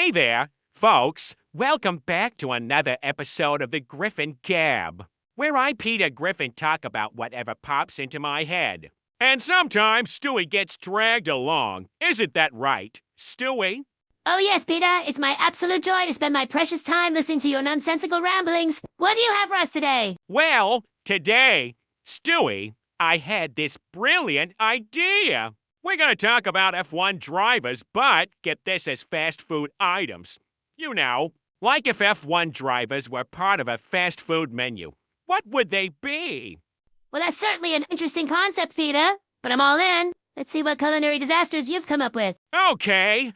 Hey there, folks. Welcome back to another episode of the Griffin Gab, where I, Peter Griffin, talk about whatever pops into my head. And sometimes Stewie gets dragged along. Isn't that right, Stewie? Oh yes, Peter, it's my absolute joy to spend my precious time listening to your nonsensical ramblings. What do you have for us today? Well, today, Stewie, I had this brilliant idea. We're going to talk about F1 drivers, but get this as fast food items. You know, like if F1 drivers were part of a fast food menu. What would they be? Well, that's certainly an interesting concept, Peter, but I'm all in. Let's see what culinary disasters you've come up with. Okay,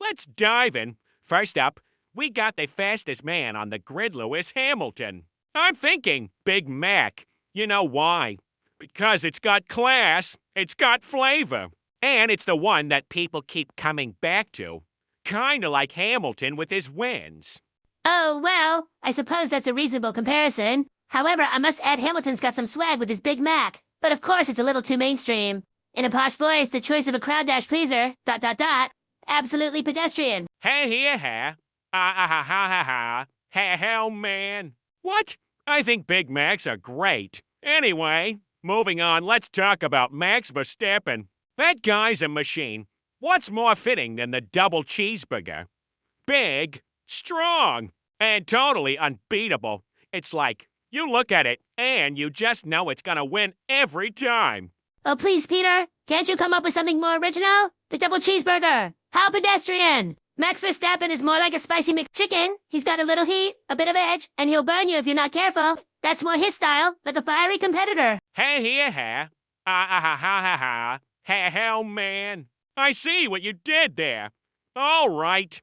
let's dive in. First up, we got the fastest man on the grid, Lewis Hamilton. I'm thinking Big Mac. You know why? Because it's got class, it's got flavor, and it's the one that people keep coming back to. Kinda like Hamilton with his wins. Oh, well, I suppose that's a reasonable comparison. However, I must add Hamilton's got some swag with his Big Mac. But of course it's a little too mainstream. In a posh voice, the choice of a crowd dash pleaser, ... absolutely pedestrian. Hey, here, ha. Hell, man. What? I think Big Macs are great. Anyway, moving on, let's talk about Max Verstappen. That guy's a machine. What's more fitting than the double cheeseburger? Big, strong, and totally unbeatable. It's like, you look at it, and you just know it's gonna win every time. Oh, please, Peter, can't you come up with something more original? The double cheeseburger. How pedestrian! Max Verstappen is more like a spicy McChicken. He's got a little heat, a bit of edge, and he'll burn you if you're not careful. That's more his style, like a fiery competitor. Hey, here, ha. Hell, man. I see what you did there. All right.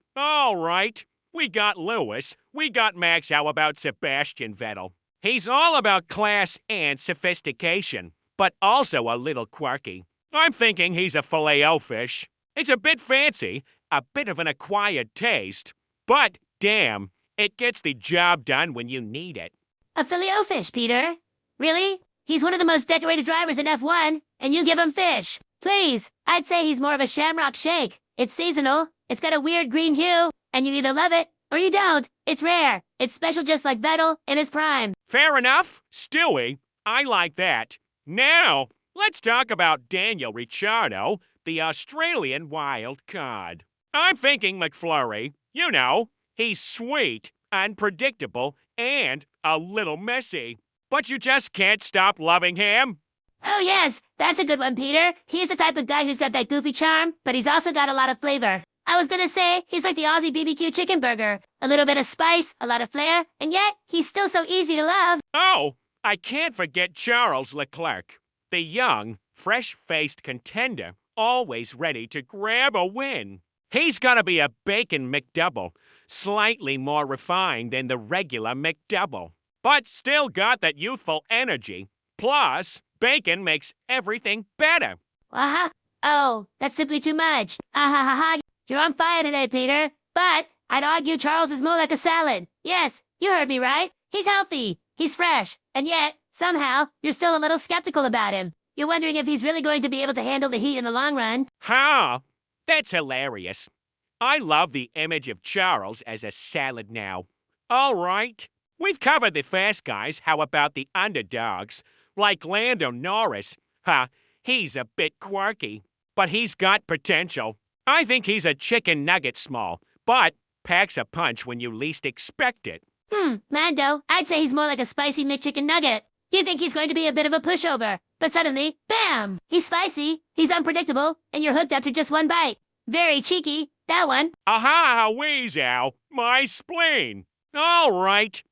We got Lewis. We got Max. How about Sebastian Vettel? He's all about class and sophistication, but also a little quirky. I'm thinking he's a Filet-O-Fish. It's a bit fancy, a bit of an acquired taste, but damn, it gets the job done when you need it. A Filet-O-Fish, Peter? Really? He's one of the most decorated drivers in F1, and you give him fish. Please, I'd say he's more of a Shamrock Shake. It's seasonal, it's got a weird green hue, and you either love it or you don't. It's rare. It's special just like Vettel in his prime. Fair enough, Stewie. I like that. Now, let's talk about Daniel Ricciardo, the Australian wild card. I'm thinking McFlurry. You know, he's sweet, unpredictable, and a little messy. But you just can't stop loving him. Oh yes, that's a good one, Peter. He's the type of guy who's got that goofy charm, but he's also got a lot of flavor. I was gonna say, he's like the Aussie BBQ chicken burger. A little bit of spice, a lot of flair, and yet, he's still so easy to love. Oh, I can't forget Charles Leclerc, the young, fresh-faced contender, always ready to grab a win. He's gotta be a bacon McDouble, slightly more refined than the regular McDouble, but still got that youthful energy. Plus, bacon makes everything better. Oh, that's simply too much. You're on fire today, Peter. But I'd argue Charles is more like a salad. Yes, you heard me right. He's healthy. He's fresh. And yet, somehow, you're still a little skeptical about him. You're wondering if he's really going to be able to handle the heat in the long run. That's hilarious. I love the image of Charles as a salad now. All right, we've covered the fast guys. How about the underdogs? Like Lando Norris. He's a bit quirky, but he's got potential. I think he's a chicken nugget small, but packs a punch when you least expect it. Lando, I'd say he's more like a spicy McChicken nugget. You think he's going to be a bit of a pushover, but suddenly, bam! He's spicy, he's unpredictable, and you're hooked after just one bite. Very cheeky, that one. Weezow, my spleen. All right.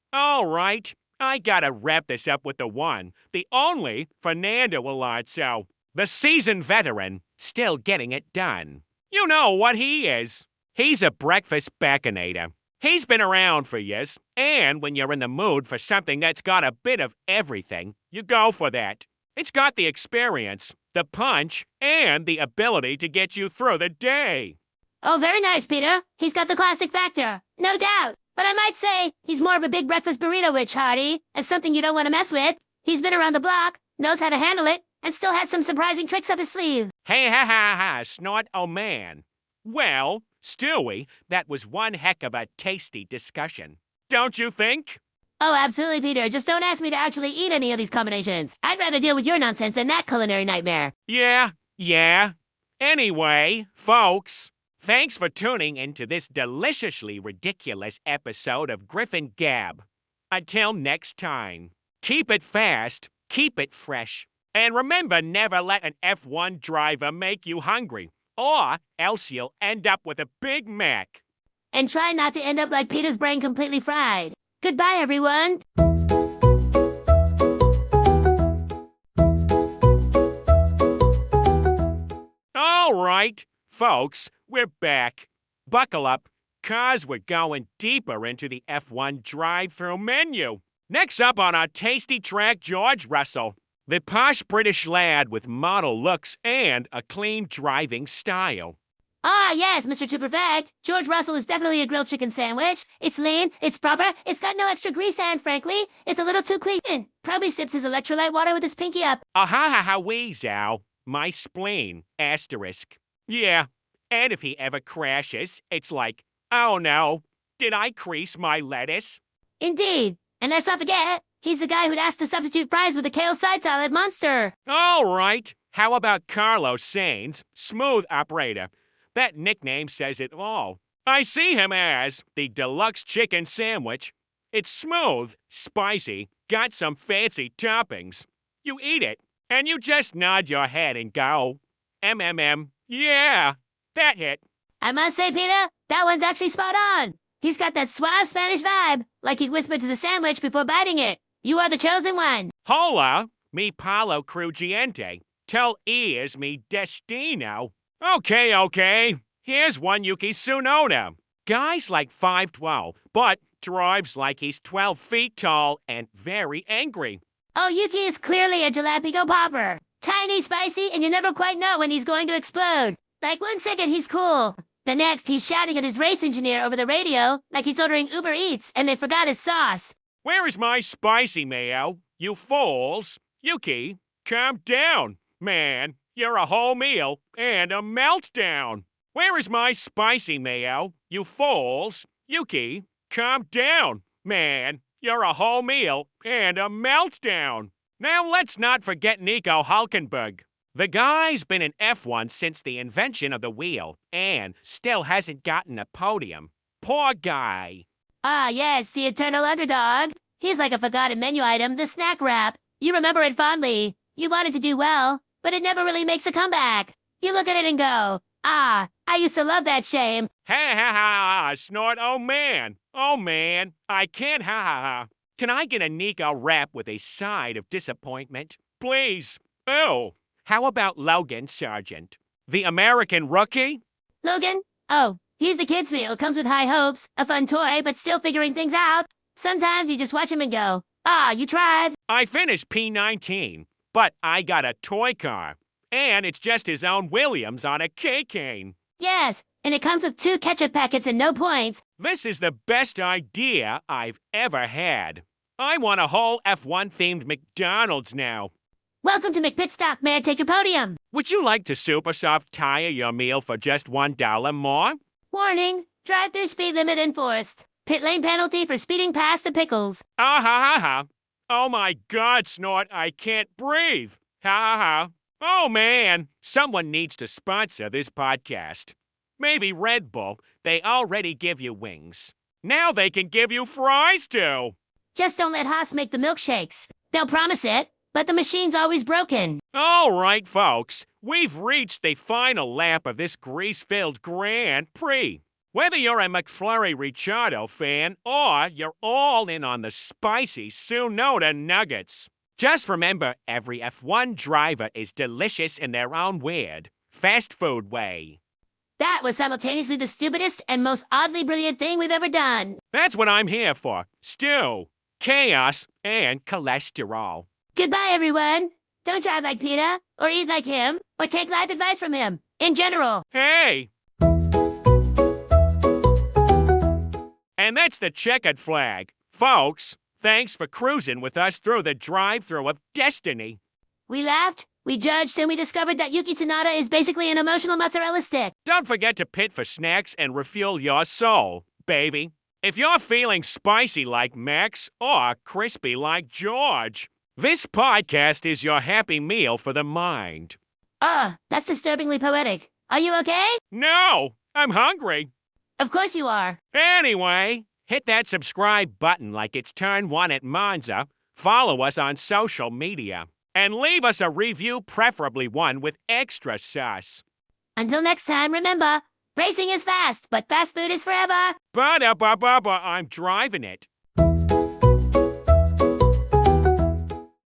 I gotta wrap this up with the one, the only Fernando Alonso, the seasoned veteran, still getting it done. You know what he is. He's a breakfast baconator. He's been around for years, and when you're in the mood for something that's got a bit of everything, you go for that. It's got the experience, the punch, and the ability to get you through the day. Oh, very nice, Peter. He's got the classic factor, no doubt. But I might say he's more of a big breakfast burrito rich Hardy, and something you don't want to mess with. He's been around the block, knows how to handle it, and still has some surprising tricks up his sleeve. Hey, snort, oh man. Well, Stewie, that was one heck of a tasty discussion. Don't you think? Oh, absolutely, Peter. Just don't ask me to actually eat any of these combinations. I'd rather deal with your nonsense than that culinary nightmare. Yeah. Anyway, folks, thanks for tuning into this deliciously ridiculous episode of Griffin Gab. Until next time, keep it fast, keep it fresh, and remember never let an F1 driver make you hungry, or else you'll end up with a Big Mac. And try not to end up like Peter's brain completely fried. Goodbye, everyone. All right, folks, we're back. Buckle up, 'cause we're going deeper into the F1 Drive-Thru Menu. Next up on our tasty track, George Russell, the posh British lad with model looks and a clean driving style. Ah, yes, Mr. To Perfect. George Russell is definitely a grilled chicken sandwich. It's lean, it's proper, it's got no extra grease, and frankly, it's a little too clean. Probably sips his electrolyte water with his pinky up. Wee, Zow. My spleen, asterisk. Yeah, and if he ever crashes, it's like, oh no, did I crease my lettuce? Indeed. And let's not forget, he's the guy who'd asked to substitute fries with a kale side salad monster. All right, how about Carlos Sainz, smooth operator? That nickname says it all. I see him as the deluxe chicken sandwich. It's smooth, spicy, got some fancy toppings. You eat it, and you just nod your head and go, yeah, that hit. I must say, Peter, that one's actually spot on. He's got that suave Spanish vibe, like he whispered to the sandwich before biting it. You are the chosen one. Hola, mi Paulo Crujiente. Tell ears mi destino. Okay. Here's one Yuki Tsunoda. Guy's like 5'12", but drives like he's 12 feet tall and very angry. Oh, Yuki is clearly a jalapeño popper. Tiny, spicy, and you never quite know when he's going to explode. Like 1 second he's cool. The next he's shouting at his race engineer over the radio like he's ordering Uber Eats and they forgot his sauce. Where is my spicy mayo? You fools. Yuki, calm down, man. You're a whole meal and a meltdown. Where is my spicy mayo? You fools. Yuki, calm down, man. You're a whole meal and a meltdown. Now let's not forget Nico Hulkenberg. The guy's been in F1 since the invention of the wheel and still hasn't gotten a podium. Poor guy. Ah, yes, the eternal underdog. He's like a forgotten menu item, the snack wrap. You remember it fondly. You wanted to do well, but it never really makes a comeback. You look at it and go, ah, I used to love that shame. Ha, snort, oh man, I can't ha. Can I get a Nico wrap with a side of disappointment? Please. Oh, how about Logan Sargent, the American rookie? Logan? Oh, he's the kids' meal. Comes with high hopes, a fun toy, but still figuring things out. Sometimes you just watch him and go, ah, you tried. I finished P19, but I got a toy car. And it's just his own Williams on a K-cane. Yes, and it comes with 2 ketchup packets and no points. This is the best idea I've ever had. I want a whole F1-themed McDonald's now. Welcome to McPitstop. May I take your podium? Would you like to super soft tire your meal for just $1 more? Warning, drive-through speed limit enforced. Pit lane penalty for speeding past the pickles. Ha. Oh my God, Snort, I can't breathe. Ha. Oh man, someone needs to sponsor this podcast. Maybe Red Bull. They already give you wings. Now they can give you fries too. Just don't let Haas make the milkshakes. They'll promise it, but the machine's always broken. All right, folks. We've reached the final lap of this grease-filled Grand Prix. Whether you're a McFlurry Ricciardo fan or you're all in on the spicy Tsunoda nuggets, just remember every F1 driver is delicious in their own weird, fast food way. That was simultaneously the stupidest and most oddly brilliant thing we've ever done. That's what I'm here for. Stew, chaos, and cholesterol. Goodbye, everyone. Don't drive like Peter, or eat like him, or take life advice from him. In general. Hey! And that's the checkered flag. Folks, thanks for cruising with us through the drive-thru of destiny. We laughed, We judged and we discovered that Yuki Tsunoda is basically an emotional mozzarella stick. Don't forget to pit for snacks and refuel your soul, baby. If you're feeling spicy like Max or crispy like George, this podcast is your happy meal for the mind. That's disturbingly poetic. Are you okay? No, I'm hungry. Of course you are. Anyway, hit that subscribe button like it's turn 1 at Monza, follow us on social media, and leave us a review, preferably one with extra sauce. Until next time, remember, racing is fast, but fast food is forever. Ba-da-ba-ba-ba, I'm driving it.